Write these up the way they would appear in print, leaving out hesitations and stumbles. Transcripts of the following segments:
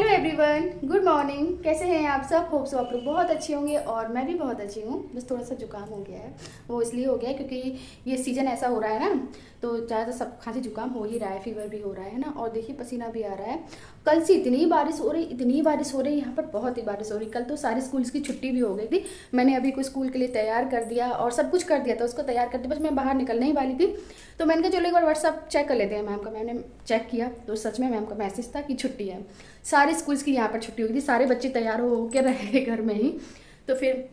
Hello everyone, good morning. कैसे हैं आप सब? होप सो आप लोग बहुत अच्छे होंगे और मैं भी बहुत अच्छी हूँ। बस थोड़ा सा जुकाम हो गया है, वो इसलिए हो गया है क्योंकि ये सीज़न ऐसा हो रहा है ना, तो ज़्यादातर सब खांसी जुकाम हो ही रहा है, फीवर भी हो रहा है ना। और देखिए पसीना भी आ रहा है। कल से इतनी बारिश हो रही, इतनी बारिश हो रही, यहाँ पर बहुत ही बारिश हो रही। कल तो सारे स्कूल्स की छुट्टी भी हो गई थी। मैंने अभी को स्कूल के लिए तैयार कर दिया और सब कुछ कर दिया था, उसको तैयार कर दिया, बस मैं बाहर निकलने ही वाली थी। तो मैंने कहा चलो एक बार व्हाट्सअप चेक कर लेते हैं मैम का। मैंने चेक किया तो सच में मैम का मैसेज था कि छुट्टी है। सारे स्कूल्स की यहाँ पर छुट्टी हुई थी, सारे बच्चे तैयार हो के रहे घर में ही। तो फिर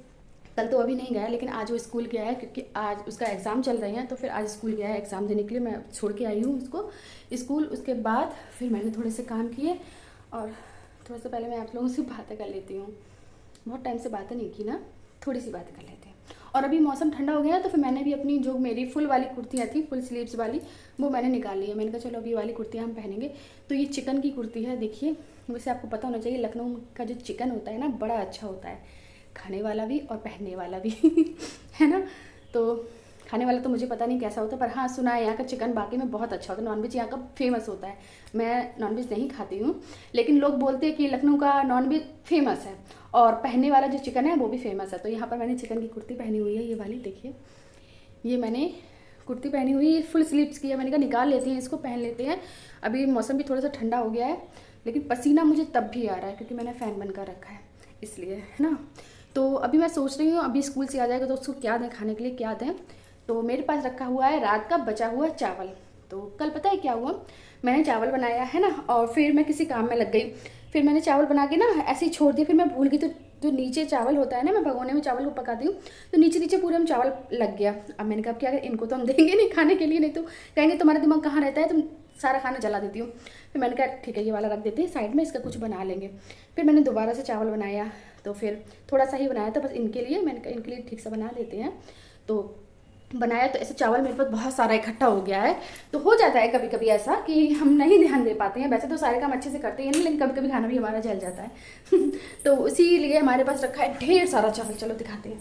कल तो अभी नहीं गया, लेकिन आज वो स्कूल गया है क्योंकि आज उसका एग्ज़ाम चल रही है। तो फिर आज स्कूल गया है एग्ज़ाम देने के लिए। मैं छोड़ के आई हूँ उसको स्कूल। उसके बाद फिर मैंने थोड़े से काम किए और थोड़ा सा पहले मैं आप लोगों से बातें कर लेती हूँ। बहुत टाइम से बातें नहीं की ना, थोड़ी सी बातें कर लेते हैं। और अभी मौसम ठंडा हो गया है तो फिर मैंने भी अपनी जो मेरी फुल वाली कुर्तियाँ थी, फुल स्लीव्स वाली, वो मैंने निकाल ली है। मैंने कहा चलो अभी वाली कुर्तियाँ हम पहनेंगे। तो ये चिकन की कुर्ती है, देखिए। वैसे आपको पता होना चाहिए लखनऊ का जो चिकन होता है ना, बड़ा अच्छा होता है, खाने वाला भी और पहनने वाला भी है ना। तो खाने वाला तो मुझे पता नहीं कैसा होता, पर हाँ सुना है यहाँ का चिकन बाकी में बहुत अच्छा होता है। नॉनवेज यहाँ का फेमस होता है। मैं नॉनवेज नहीं खाती हूँ, लेकिन लोग बोलते हैं कि लखनऊ का नॉनवेज फेमस है और पहनने वाला जो चिकन है वो भी फेमस है। तो यहाँ पर मैंने चिकन की कुर्ती पहनी हुई है, ये वाली देखिए। ये मैंने कुर्ती पहनी हुई है, फुल स्लीव्स की है। मैंने कहा निकाल लेते हैं इसको, पहन लेते हैं। अभी मौसम भी थोड़ा सा ठंडा हो गया है, लेकिन पसीना मुझे तब भी आ रहा है क्योंकि मैंने फ़ैन बंद कर रखा है, इसलिए, है ना। तो अभी मैं सोच रही हूँ अभी स्कूल से आ जाएगा तो उसको क्या दें खाने के लिए, क्या दें। तो मेरे पास रखा हुआ है रात का बचा हुआ चावल। तो कल पता है क्या हुआ, मैंने चावल बनाया है ना और फिर मैं किसी काम में लग गई। फिर मैंने चावल बना के ना ऐसे ही छोड़ दिया, फिर मैं भूल गई। तो जो नीचे चावल होता है ना, मैं भगोने में चावल को पकाती हूँ, तो नीचे नीचे पूरे में चावल लग गया। अब मैंने कहा क्या अगर इनको तो हम देंगे नहीं खाने के लिए, नहीं तो कहेंगे तुम्हारा दिमाग कहाँ रहता है, तुम सारा खाना जला देती हूँ। फिर मैंने कहा ठीक है ये वाला रख देते हैं साइड में, इसका कुछ बना लेंगे। फिर मैंने दोबारा से चावल बनाया, तो फिर थोड़ा सा ही बनाया था बस इनके लिए। मैंने कहा इनके लिए ठीक से बना देते हैं। तो बनाया तो ऐसे चावल मेरे पास बहुत सारा इकट्ठा हो गया है। तो हो जाता है कभी कभी ऐसा कि हम नहीं ध्यान दे पाते हैं। वैसे तो सारे काम अच्छे से करते हैं, लेकिन कभी कभी खाना भी हमारा जल जाता है तो इसीलिए हमारे पास रखा है ढेर सारा चावल। चलो दिखाते हैं।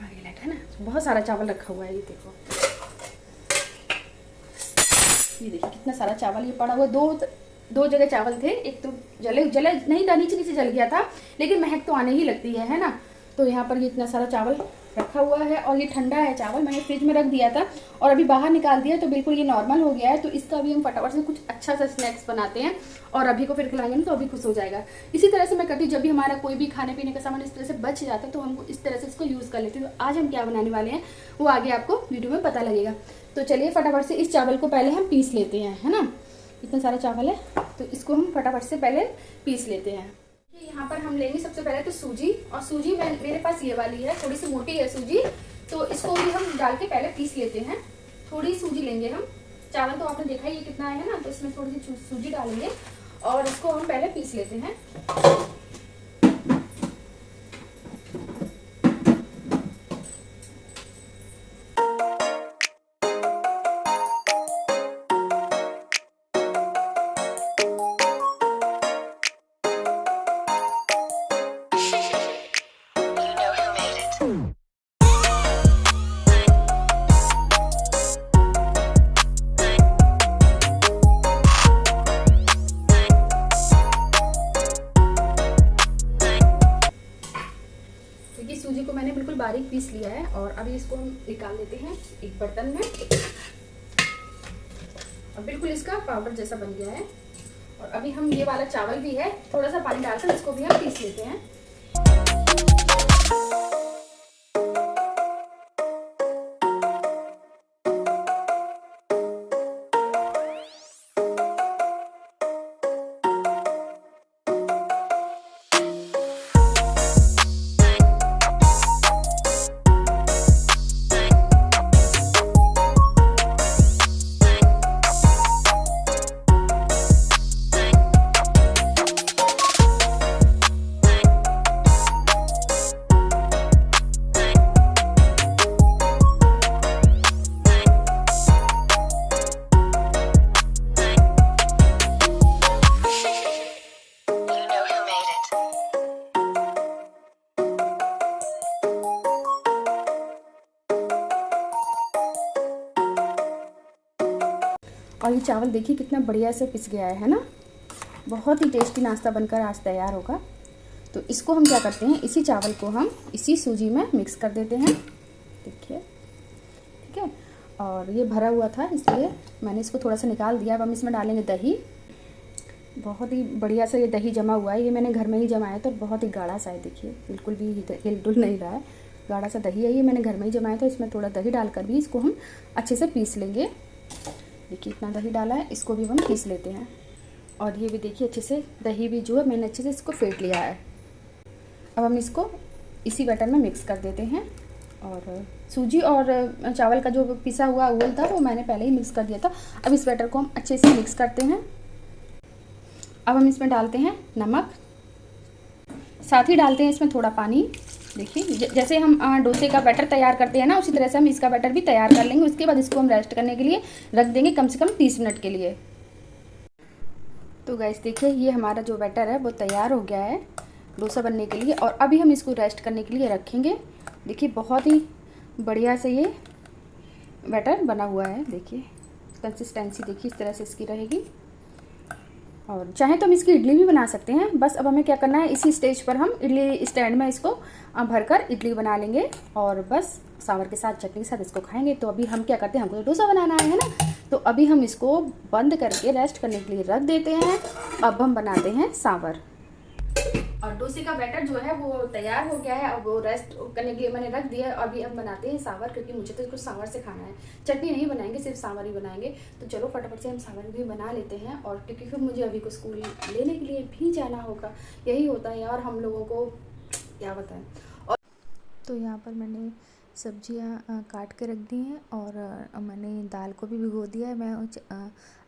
आगे लाइट है ना, बहुत सारा चावल रखा हुआ है। ये देखो, ये देखिए कितना सारा चावल ये पड़ा हुआ। दो जगह चावल थे, एक तो जले नहीं था, नीचे नीचे जल गया था, लेकिन महक तो आने ही लगती है ना। तो यहाँ पर ये इतना सारा चावल रखा हुआ है और ये ठंडा है चावल, मैंने फ्रिज में रख दिया था और अभी बाहर निकाल दिया तो बिल्कुल ये नॉर्मल हो गया है। तो इसका भी हम फटाफट से कुछ अच्छा सा स्नैक्स बनाते हैं और अभी को फिर खिलाएंगे ना तो अभी खुश हो जाएगा। इसी तरह से मैं करती हूँ, जब भी हमारा कोई भी खाने पीने का सामान इस तरह से बच जाता है तो हम इस तरह से इसको यूज़ कर लेते हैं। तो आज हम क्या बनाने वाले हैं वो आगे आपको वीडियो में पता लगेगा। तो चलिए फटाफट से इस चावल को पहले हम पीस लेते हैं, है ना। इतना सारा चावल है तो इसको हम फटाफट से पहले पीस लेते हैं। यहाँ पर हम लेंगे सबसे पहले तो सूजी, और सूजी मेरे पास ये वाली है, थोड़ी सी मोटी है सूजी। तो इसको भी हम डाल के पहले पीस लेते हैं। थोड़ी सूजी लेंगे हम, चावल तो आपने देखा ही ये कितना है ना, तो इसमें थोड़ी सी सूजी डालेंगे और इसको हम पहले पीस लेते हैं। सूजी को मैंने बिल्कुल बारीक पीस लिया है और अभी इसको हम निकाल लेते हैं एक बर्तन में। और बिल्कुल इसका पाउडर जैसा बन गया है। और अभी हम ये वाला चावल भी है, थोड़ा सा पानी डालकर इसको भी हम पीस लेते हैं। और ये चावल देखिए कितना बढ़िया से पिस गया है ना। बहुत ही टेस्टी नाश्ता बनकर आज तैयार होगा। तो इसको हम क्या करते हैं, इसी चावल को हम इसी सूजी में मिक्स कर देते हैं। देखिए, ठीक है। और ये भरा हुआ था इसलिए मैंने इसको थोड़ा सा निकाल दिया। अब हम इसमें डालेंगे दही। बहुत ही बढ़िया से ये दही जमा हुआ है, ये मैंने घर में ही जमाया तो बहुत ही गाढ़ा सा है। देखिए बिल्कुल भी हिल डुल नहीं रहा है, गाढ़ा सा दही है, ये मैंने घर में ही जमाया था। इसमें थोड़ा दही डालकर भी इसको हम अच्छे से पीस लेंगे। देखिए इतना दही डाला है, इसको भी हम पीस लेते हैं। और ये भी देखिए अच्छे से दही भी जो है मैंने अच्छे से इसको फेंट लिया है। अब हम इसको इसी बैटर में मिक्स कर देते हैं। और सूजी और चावल का जो पिसा हुआ ओल था वो मैंने पहले ही मिक्स कर दिया था। अब इस बैटर को हम अच्छे से मिक्स करते हैं। अब हम इसमें डालते हैं नमक, साथ ही डालते हैं इसमें थोड़ा पानी। देखिए जैसे हम डोसे का बैटर तैयार करते हैं ना, उसी तरह से हम इसका बैटर भी तैयार कर लेंगे। उसके बाद इसको हम रेस्ट करने के लिए रख देंगे कम से कम 30 मिनट के लिए। तो गाइस देखिए ये हमारा जो बैटर है वो तैयार हो गया है डोसा बनने के लिए। और अभी हम इसको रेस्ट करने के लिए रखेंगे। देखिए बहुत ही बढ़िया से ये बैटर बना हुआ है। देखिए कंसिस्टेंसी देखिए इस तरह से इसकी रहेगी। और चाहे तो हम इसकी इडली भी बना सकते हैं। बस अब हमें क्या करना है, इसी स्टेज पर हम इडली स्टैंड में इसको भरकर इडली बना लेंगे और बस सांभर के साथ चटनी के साथ इसको खाएंगे। तो अभी हम क्या करते हैं, हमको तो डोसा बनाना है ना, तो अभी हम इसको बंद करके रेस्ट करने के लिए रख देते हैं। अब हम बनाते हैं सांभर। और डोसे का बैटर जो है वो तैयार हो गया है। अब वो रेस्ट करने के लिए मैंने रख दिया है। और अभी हम बनाते हैं सांभर, क्योंकि मुझे तो इसको सांभर से खाना है, चटनी नहीं बनाएंगे, सिर्फ सांभर ही बनाएंगे। तो चलो फटाफट से हम सांभर भी बना लेते हैं। और क्योंकि फिर मुझे अभी को स्कूल लेने के लिए भी जाना होगा। यही होता है यार हम लोगों को, क्या बताएं। और तो यहाँ पर मैंने सब्जियां काट के रख दी हैं और मैंने दाल को भी भिगो दिया है। मैं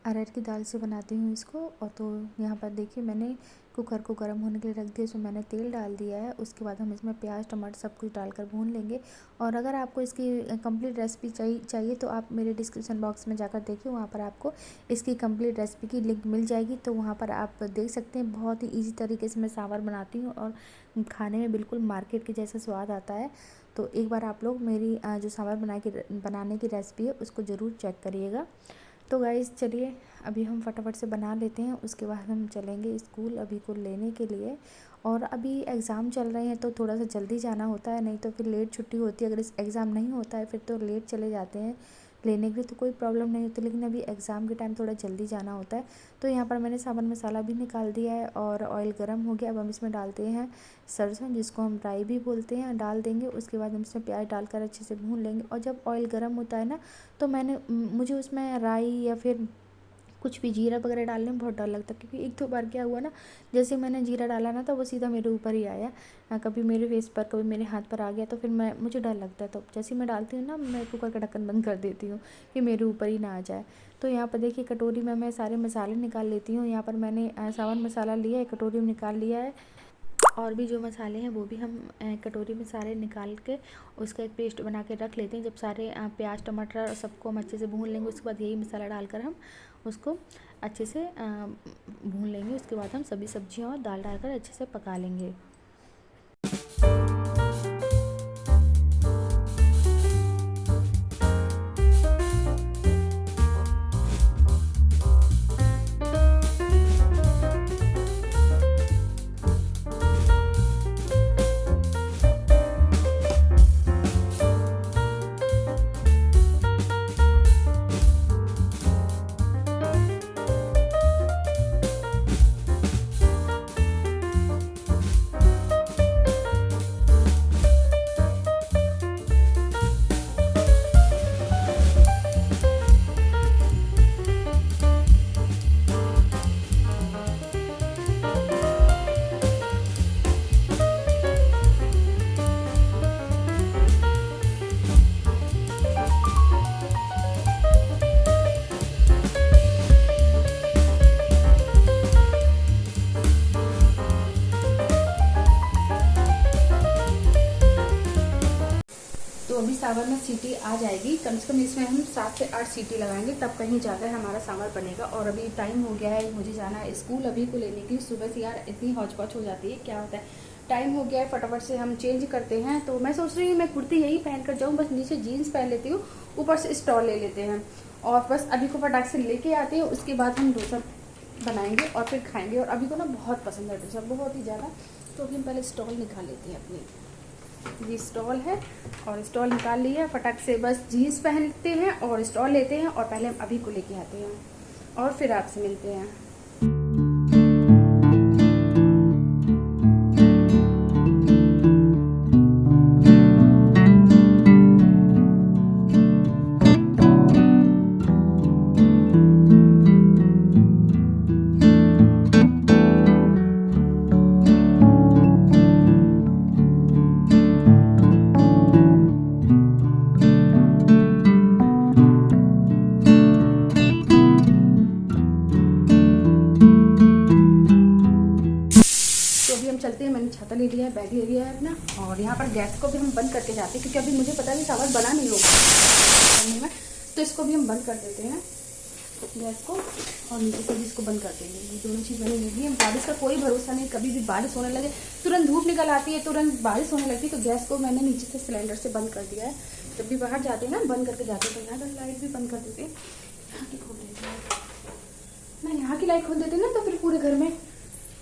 अरहर की दाल से बनाती हूँ इसको। और तो यहाँ पर देखिए मैंने कुकर को गर्म होने के लिए रख दिया, इसमें मैंने तेल डाल दिया है। उसके बाद हम इसमें प्याज टमाटर सब कुछ डालकर भून लेंगे। और अगर आपको इसकी कंप्लीट रेसिपी चाहिए तो आप मेरे डिस्क्रिप्शन बॉक्स में जाकर देखिए, वहाँ पर आपको इसकी कंप्लीट रेसिपी की लिंक मिल जाएगी। तो वहाँ पर आप देख सकते हैं। बहुत ही ईजी तरीके से मैं सांभर बनाती हूँ और खाने में बिल्कुल मार्केट के जैसा स्वाद आता है। तो एक बार आप लोग मेरी जो सांभर बनाने की रेसिपी है उसको ज़रूर चेक करिएगा। तो गाइस चलिए अभी हम फटाफट से बना लेते हैं। उसके बाद हम चलेंगे स्कूल अभी को लेने के लिए। और अभी एग्ज़ाम चल रहे हैं तो थोड़ा सा जल्दी जाना होता है, नहीं तो फिर लेट छुट्टी होती है। अगर इस एग्ज़ाम नहीं होता है फिर तो लेट चले जाते हैं लेने के लिए, तो कोई प्रॉब्लम नहीं होती। लेकिन अभी एग्ज़ाम के टाइम थोड़ा जल्दी जाना होता है। तो यहाँ पर मैंने सांभर मसाला भी निकाल दिया है और ऑयल गर्म हो गया। अब हम इसमें डालते हैं सरसों, जिसको हम राई भी बोलते हैं, डाल देंगे। उसके बाद हम इसमें प्याज डालकर अच्छे से भून लेंगे। और जब ऑयल गर्म होता है ना तो मुझे उसमें राई या फिर कुछ भी जीरा वगैरह डालने में बहुत डर लगता है। क्योंकि एक दो बार क्या हुआ ना, जैसे मैंने जीरा डाला ना तो वो सीधा मेरे ऊपर ही आया, कभी मेरे फेस पर कभी मेरे हाथ पर आ गया। तो फिर मुझे डर लगता है। तो जैसे मैं डालती हूँ ना, मैं कुकर का ढक्कन बंद कर देती हूँ कि मेरे ऊपर ही ना आ जाए। तो यहाँ पर देखिए कटोरी में मैं सारे मसाले निकाल लेती हूँ। यहाँ पर मैंने सांभर मसाला लिया है, कटोरी में निकाल लिया है। और भी जो मसाले हैं वो भी हम कटोरी में सारे निकाल के उसका एक पेस्ट बना के रख लेते हैं। जब सारे प्याज टमाटर सबको हम अच्छे से भून लेंगे, उसके बाद यही मसाला डालकर हम उसको अच्छे से भून लेंगे। उसके बाद हम सभी सब्जियां और दाल डालकर अच्छे से पका लेंगे। तो अभी सांभर में सीटी आ जाएगी, कम से कम इसमें हम 7 से 8 सीटी लगाएंगे, तब कहीं जाकर हमारा सांभर बनेगा। और अभी टाइम हो गया है, मुझे जाना है स्कूल अभी को लेने की। सुबह से यार इतनी हौच पौच हो जाती है, क्या होता है, टाइम हो गया है, फटाफट से हम चेंज करते हैं। तो मैं सोच रही हूँ मैं कुर्ती यही पहन कर जाऊँ, बस नीचे जीन्स पहन लेती हूँ, ऊपर से स्टॉल ले लेते हैं। और बस अभी को फटाक से लेके आते हैं, उसके बाद हम डोसा बनाएंगे और फिर खाएंगे। और अभी को ना बहुत पसंद है डोसा, बहुत ही ज़्यादा। तो अभी हम पहले स्टॉल निकाल लेते हैं अपनी। ये स्टॉल है और स्टॉल निकाल लिया, फटाक से बस जीन्स पहनते हैं और स्टॉल लेते हैं और पहले हम अभी को लेके आते हैं और फिर आपसे मिलते हैं। चलते हैं, मैंने छाता ले लिया है, बैग ले लिया है अपना। और यहाँ पर गैस को भी हम बंद करके जाते हैं क्योंकि अभी मुझे पता नहीं चावल बना नहीं होगा में, तो इसको भी हम बंद कर देते हैं गैस को, और नीचे से भी इसको बंद कर देंगे। ये दोनों चीज़ बनी हुई है। बारिश का कोई भरोसा नहीं, कभी भी बारिश होने लगे तुरंत धूप निकल आती है, तुरंत बारिश होने लगती है। तो गैस को मैंने नीचे से सिलेंडर से बंद कर दिया है। जब भी बाहर जाते हैं ना बंद करके जाते हैं। तो यहाँ पर लाइट भी बंद कर देते हैं, यहाँ की खोल देते हैं ना, यहाँ की लाइट खोल देते हैं ना, तो फिर पूरे घर में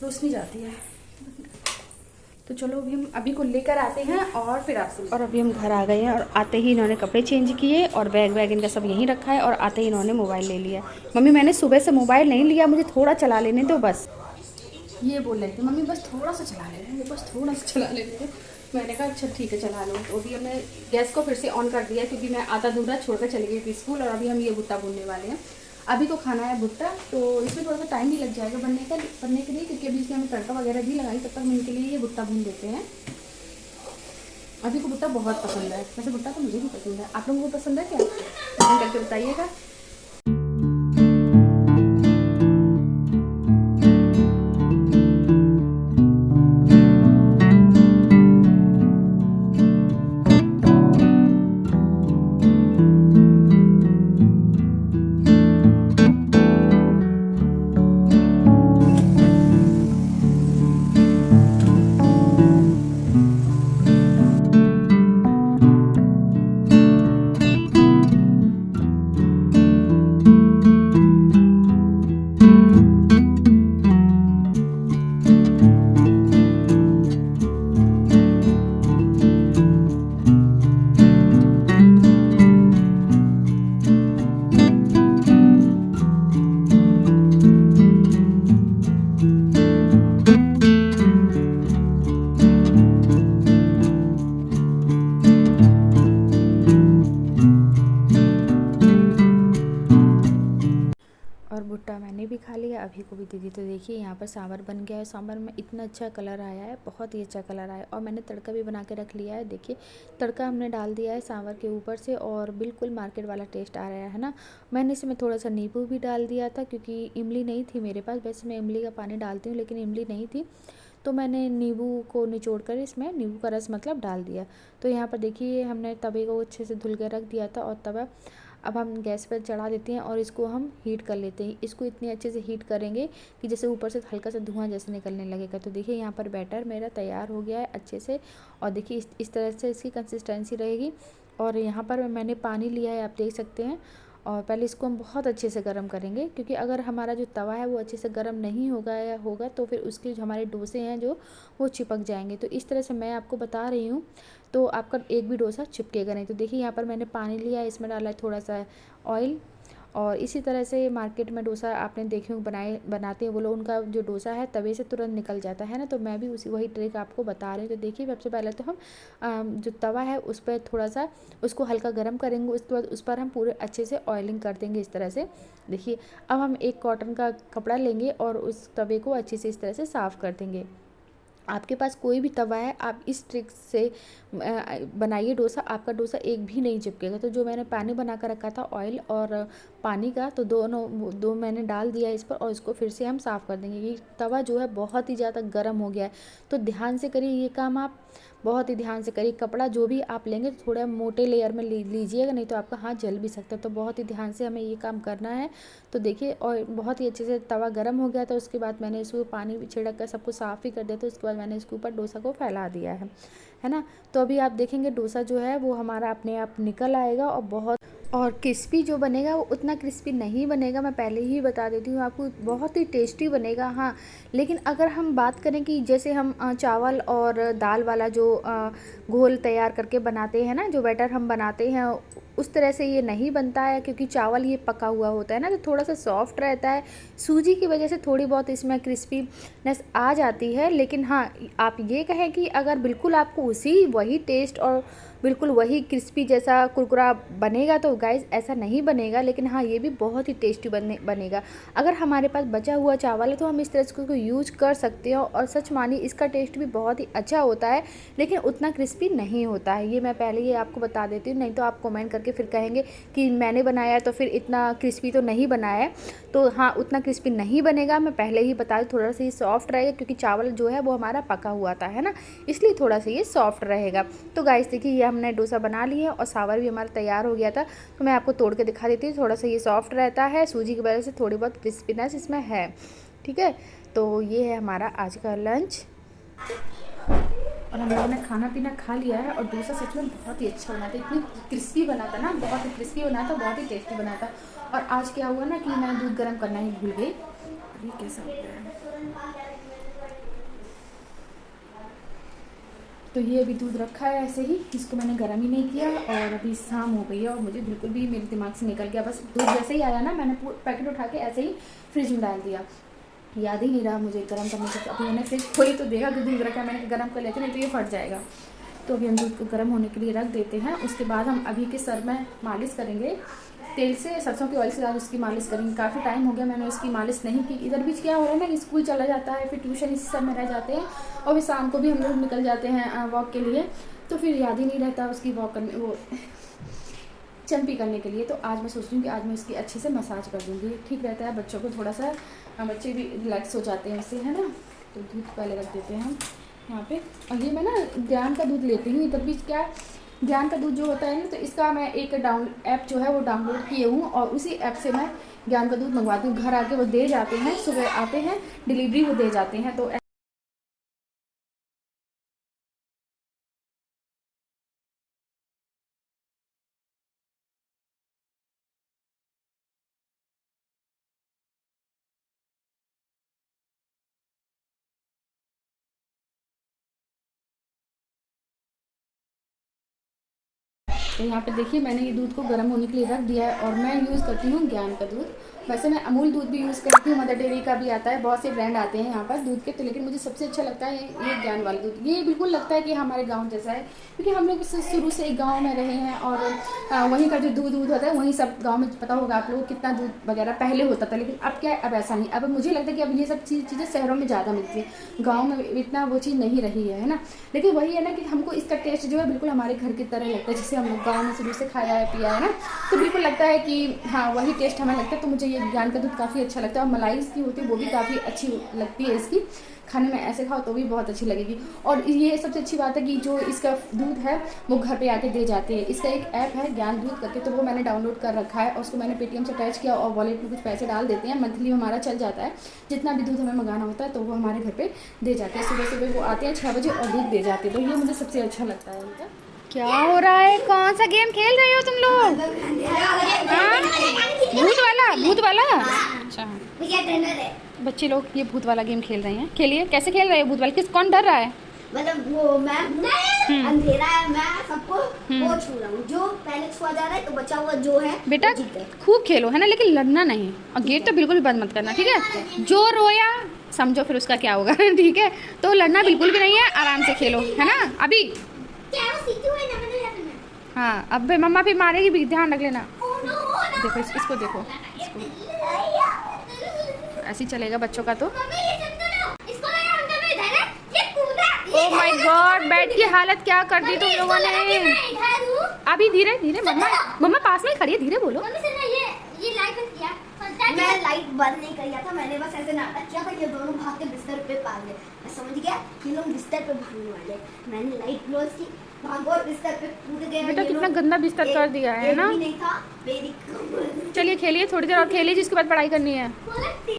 रोशनी जाती है। तो चलो अभी हम अभी को लेकर आते हैं और फिर आपसे। और अभी हम घर आ गए हैं और आते ही इन्होंने कपड़े चेंज किए और बैग वैग इनका सब यहीं रखा है। और आते ही इन्होंने मोबाइल ले लिया। मम्मी मैंने सुबह से मोबाइल नहीं लिया, मुझे थोड़ा चला लेने दो बस। ये बोल रहे थे मम्मी बस थोड़ा सा चला ले रहे, बस थोड़ा सा चला लेते थे। मैंने कहा अच्छा ठीक है चला लो। तो अभी हमने गैस को फिर से ऑन कर दिया क्योंकि मैं आधा दूरा छोड़कर चली गई थी स्कूल। और अभी हम ये भुट्टा भूनने वाले हैं। अभी को खाना है भुट्टा, तो इसमें थोड़ा सा टाइम भी लग जाएगा बनने के लिए, क्योंकि अभी इसमें हमें तड़का वगैरह भी लगाई। तब तक हम इनके लिए ये भुट्टा भून देते हैं। अभी को भुट्टा बहुत पसंद है, वैसे भुट्टा तो मुझे भी पसंद है। आप लोगों को पसंद है क्या? कमेंट करके बताइएगा। और भुट्टा मैंने भी खा लिया, अभी को भी दे दी। तो देखिए यहाँ पर सांभर बन गया है। सांभर में इतना अच्छा कलर आया है, बहुत ही अच्छा कलर आया है। और मैंने तड़का भी बना के रख लिया है। देखिए तड़का हमने डाल दिया है सांभर के ऊपर से और बिल्कुल मार्केट वाला टेस्ट आ रहा है ना। मैंने इसमें थोड़ा सा नींबू भी डाल दिया था क्योंकि इमली नहीं थी मेरे पास। वैसे मैं इमली का पानी डालती हूँ लेकिन इमली नहीं थी, तो मैंने नींबू को निचोड़ कर इसमें नींबू का रस मतलब डाल दिया। तो यहाँ पर देखिए हमने तवे को अच्छे से धुल के रख दिया था और तवा अब हम गैस पर चढ़ा देते हैं और इसको हम हीट कर लेते हैं। इसको इतने अच्छे से हीट करेंगे कि जैसे ऊपर से हल्का सा धुआं जैसे निकलने लगेगा। तो देखिए यहाँ पर बैटर मेरा तैयार हो गया है अच्छे से। और देखिए इस तरह से इसकी कंसिस्टेंसी रहेगी। और यहाँ पर मैंने पानी लिया है, आप देख सकते हैं। और पहले इसको हम बहुत अच्छे से गर्म करेंगे क्योंकि अगर हमारा जो तवा है वो अच्छे से गर्म नहीं होगा तो फिर उसके जो हमारे डोसे हैं जो वो चिपक जाएंगे। तो इस तरह से मैं आपको बता रही हूँ, तो आपका एक भी डोसा चिपकेगा नहीं। तो देखिए यहाँ पर मैंने पानी लिया है, इसमें डाला है थोड़ा सा ऑयल। और इसी तरह से मार्केट में डोसा आपने देखे बनाते हैं वो लोग, उनका जो डोसा है तवे से तुरंत निकल जाता है ना। तो मैं भी वही ट्रिक आपको बता रही हूँ। तो देखिए सबसे पहले तो हम जो तवा है उस पर थोड़ा सा उसको हल्का गर्म करेंगे। उसके बाद उस पर हम पूरे अच्छे से ऑयलिंग कर देंगे इस तरह से। देखिए अब हम एक कॉटन का कपड़ा लेंगे और उस तवे को अच्छे से इस तरह से साफ़ कर देंगे। आपके पास कोई भी तवा है, आप इस ट्रिक से बनाइए डोसा, आपका डोसा एक भी नहीं चिपकेगा। तो जो मैंने पानी बना कर रखा था ऑयल और पानी का, तो दो मैंने डाल दिया इस पर और इसको फिर से हम साफ़ कर देंगे। ये तवा जो है बहुत ही ज़्यादा गर्म हो गया है, तो ध्यान से करिए ये काम, आप बहुत ही ध्यान से करिए। कपड़ा जो भी आप लेंगे तो थोड़ा मोटे लेयर में लीजिएगा, नहीं तो आपका हाथ जल भी सकता है। तो बहुत ही ध्यान से हमें ये काम करना है। तो देखिए और बहुत ही अच्छे से तवा गर्म हो गया था। उसके बाद मैंने इसको पानी भी छिड़क कर सबको साफ़ भी कर दिया। तो उसके बाद मैंने इसके ऊपर डोसा को फैला दिया है ना। तो अभी आप देखेंगे डोसा जो है वो हमारा अपने आप निकल आएगा और बहुत और क्रिस्पी जो बनेगा वो उतना क्रिस्पी नहीं बनेगा, मैं पहले ही बता देती हूँ आपको, बहुत ही टेस्टी बनेगा। हाँ, लेकिन अगर हम बात करें कि जैसे हम चावल और दाल वाला जो घोल तैयार करके बनाते हैं ना, जो बैटर हम बनाते हैं, उस तरह से ये नहीं बनता है, क्योंकि चावल ये पका हुआ होता है ना, तो थोड़ा सा सॉफ्ट रहता है। सूजी की वजह से थोड़ी बहुत इसमें क्रिस्पीनेस आ जाती है। लेकिन हाँ, आप ये कहें कि अगर बिल्कुल आपको वही टेस्ट और बिल्कुल वही क्रिस्पी जैसा कुरकुरा बनेगा, तो गाइस ऐसा नहीं बनेगा। लेकिन हाँ, ये भी बहुत ही टेस्टी बनेगा। अगर हमारे पास बचा हुआ चावल है तो हम इस तरह से उसको यूज कर सकते हो, और सच मानिए इसका टेस्ट भी बहुत ही अच्छा होता है, लेकिन उतना क्रिस्पी नहीं होता है। ये मैं पहले ही आपको बता देती हूँ, नहीं तो आप कमेंट करके फिर कहेंगे कि मैंने बनाया तो फिर इतना क्रिस्पी तो नहीं बनाया है। तो हाँ, उतना क्रिस्पी नहीं बनेगा, मैं पहले ही बता दूँ। थोड़ा सा ये सॉफ्ट रहेगा, क्योंकि चावल जो है वो हमारा पका हुआ था, है ना, इसलिए थोड़ा सा ये सॉफ्ट रहेगा। तो गाइस देखिए, ये हमने डोसा बना लिया है और सावर भी हमारा तैयार हो गया था। तो मैं आपको तोड़ के दिखा देती हूँ। थोड़ा सा ये सॉफ्ट रहता है, सूजी की वजह से थोड़ी बहुत क्रिस्पीनेस इसमें है। ठीक है, तो ये है हमारा आज का लंच, और हम लोगों ने खाना पीना खा लिया है। और डोसा सच में बहुत ही अच्छा बना था, इतनी क्रिस्पी बना था ना, बहुत ही क्रिस्पी बना था, बहुत ही टेस्टी बना था। और आज क्या हुआ ना कि मैं दूध गर्म करना ही भूल गई। अभी कैसा हो गया है, तो ये अभी दूध रखा है ऐसे ही, इसको मैंने गर्म ही नहीं किया। और अभी शाम हो गई है और मुझे बिल्कुल भी मेरे दिमाग से निकल गया, बस दूध जैसे ही आया ना, मैंने पैकेट उठा के ऐसे ही फ्रिज में डाल दिया, याद ही नहीं रहा मुझे गर्म करने से। अभी मैंने फ्रिज खोली तो देखा कि दूध रखा है, मैंने गर्म कर लेते, नहीं तो ये फट जाएगा। तो अभी हम दूध को गर्म होने के लिए रख देते हैं। उसके बाद हम अभी के सर में मालिश करेंगे तेल से, सरसों के ऑयल से आज उसकी मालिश करेंगे। काफ़ी टाइम हो गया मैंने उसकी मालिश नहीं की। इधर बीच क्या हो रहा है ना कि स्कूल चला जाता है, फिर ट्यूशन इसी सब में रह जाते हैं, और फिर शाम को भी हम लोग निकल जाते हैं वॉक के लिए, तो फिर याद ही नहीं रहता उसकी वॉक करने, वो चंपी करने के लिए। तो आज मैं सोच रही हूँ कि आज मैं इसकी अच्छे से मसाज कर दूँगी, ठीक रहता है, बच्चों को थोड़ा सा, बच्चे भी रिलैक्स हो जाते हैं उससे, है ना। तो दूध पहले रख देते हैं हम यहाँ पे। और ये मैं ना ज्ञान का दूध लेती हूँ। इधर बीच क्या ज्ञान का दूध जो होता है ना, तो इसका मैं एक ऐप जो है वो डाउनलोड किए हूँ, और उसी ऐप से मैं ज्ञान का दूध मंगवाती हूँ। घर आके वो दे जाते हैं, सुबह आते हैं डिलीवरी, वो दे जाते हैं। तो तो यहाँ पे देखिए, मैंने ये दूध को गर्म होने के लिए रख दिया है, और मैं यूज़ करती हूँ ज्ञान का दूध। वैसे मैं अमूल दूध भी यूज़ करती हूँ, मदर डेयरी का भी आता है, बहुत से ब्रांड आते हैं यहाँ पर दूध के, तो लेकिन मुझे सबसे अच्छा लगता है ये ज्ञान वाला दूध। ये बिल्कुल लगता है कि हमारे गाँव जैसा है, क्योंकि हम लोग शुरू से एक गाँव में रहे हैं, और वहीं का जो दूध होता है वहीं सब गाँव में, पता होगा आप लोग कितना दूध वगैरह पहले होता था। लेकिन अब क्या है, अब ऐसा नहीं। अब मुझे लगता है कि अब ये सब चीज़ें शहरों में ज़्यादा मिलती है, गाँव में इतना वो चीज़ नहीं रही है ना। लेकिन वही है ना कि हमको इसका टेस्ट जो है बिल्कुल हमारे घर की तरह लगता है, जिससे हम लोग गाँव में शुरू से खाया है पिया है ना, तो बिल्कुल लगता है कि हाँ वही टेस्ट हमें लगता है। तो मुझे ये ज्ञान का दूध काफ़ी अच्छा लगता है, और मलाई इसकी होती है वो भी काफ़ी अच्छी लगती है, इसकी खाने में ऐसे खाओ तो भी बहुत अच्छी लगेगी। और ये सबसे अच्छी बात है कि जो इसका दूध है वो घर पे आके दे जाते हैं। इसका एक ऐप है ज्ञान दूध करके, तो वो मैंने डाउनलोड कर रखा है, और उसको मैंने पेटीएम से अटैच किया, और वॉलेट में कुछ पैसे डाल देते हैं, मंथली हमारा चल जाता है। जितना भी दूध हमें मंगाना होता है तो वो हमारे घर पे दे जाते हैं। सुबह सुबह वो आते हैं 6 बजे और दूध दे जाते हैं, तो ये मुझे सबसे अच्छा लगता है उनका। क्या हो रहा है, कौन सा गेम खेल रहे हो तुम लोग? भूत वाला। अच्छा, बच्चे लोग ये भूत वाला गेम खेल रहे हैं। खेलिए, कैसे खेल रहे हो भूत वाला? कौन डर रहा है? मतलब वो मैं अंधेरा है, मैं सबको वो छू रहा हूँ, जो पहले छुआ जा रहा है तो बचा हुआ जो है बेटा खूब खेलो, है ना, लेकिन लड़ना नहीं, और गेट तो बिल्कुल भी बंद मत करना, ठीक है। जो रोया समझो फिर उसका क्या होगा, ठीक है। तो लड़ना बिल्कुल भी नहीं है, आराम से खेलो, है ना। अभी हाँ, अब मम्मा फिर मारेगी भी, ध्यान रख लेना। देखो इसको देखो, ऐसे ही चलेगा बच्चों का तो। ओह माय गॉड, बेड की हालत क्या कर दी तुम लोगों ने। अभी धीरे धीरे, मम्मा पास में खड़ी है, धीरे बोलो। ये लाइट बंद किया? मैं लाइट बंद नहीं किया था, मैंने बस ऐसे नाटक किया था, ये दोनों भाग के बिस्तर पे भाग गए। मैं समझ गया ये लोग बिस्तर पे भागने वाले। मैंने लाइट क्लोज की, भागो बिस्तर पे कूद गए। बेटा ये कितना लोग। गंदा बिस्तर कर दिया है एक ना। भी नहीं था मेरी कमर। चलिए खेलिए, थोड़ी देर और खेलिए, जिसके बाद पढ़ाई करनी है।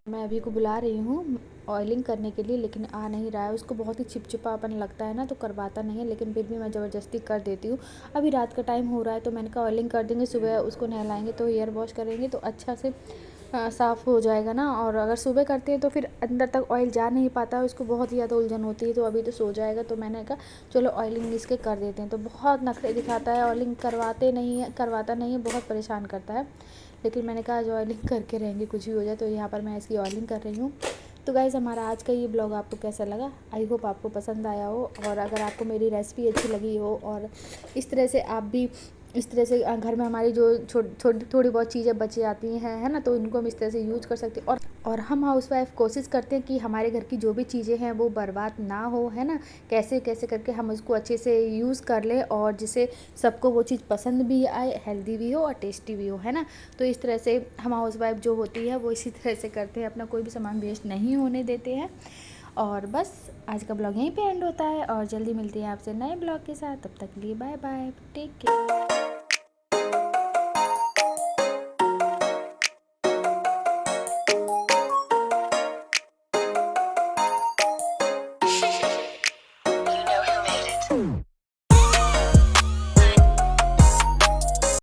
मैं अभी को बुला रही हूँ ऑयलिंग करने के लिए, लेकिन आ नहीं रहा है। उसको बहुत ही चिपचिपापन लगता है ना, तो करवाता नहीं है, लेकिन फिर भी मैं ज़बरदस्ती कर देती हूँ। अभी रात का टाइम हो रहा है, तो मैंने कहा ऑयलिंग कर देंगे, सुबह उसको नहलाएंगे तो हेयर वॉश करेंगे तो अच्छा से साफ़ हो जाएगा ना। और अगर सुबह करते हैं तो फिर अंदर तक ऑयल जा नहीं पाता है, उसको बहुत ही ज़्यादा उलझन होती है। तो अभी तो सो जाएगा, तो मैंने कहा चलो ऑयलिंग इसके कर देते हैं। तो बहुत नखरे दिखाता है, ऑयलिंग करवाता नहीं है, बहुत परेशान करता है। लेकिन मैंने कहा आज ऑयलिंग करके रहेंगे, कुछ भी हो जाए। तो यहाँ पर मैं इसकी ऑयलिंग कर रही हूँ। तो गाइज़ हमारा आज का ये ब्लॉग आपको कैसा लगा? आई होप आपको पसंद आया हो। और अगर आपको मेरी रेसिपी अच्छी लगी हो और इस तरह से आप भी इस तरह से घर में हमारी जो थोड़ी बहुत चीज़ें बच जाती हैं, है ना, तो इनको हम इस तरह से यूज़ कर सकते हैं। और हम हाउसवाइफ कोशिश करते हैं कि हमारे घर की जो भी चीज़ें हैं वो बर्बाद ना हो, है ना। कैसे कैसे करके हम उसको अच्छे से यूज़ कर लें और जिससे सबको वो चीज़ पसंद भी आए, हेल्दी भी हो और टेस्टी भी हो, है ना। तो इस तरह से हम हाउसवाइफ जो होती है वो इसी तरह से करते हैं, अपना कोई भी सामान वेस्ट नहीं होने देते हैं। और बस आज का ब्लॉग यहीं पे एंड होता है और जल्दी मिलती है आपसे नए ब्लॉग के साथ। तब तक के लिए बाय बाय, टेक केयर।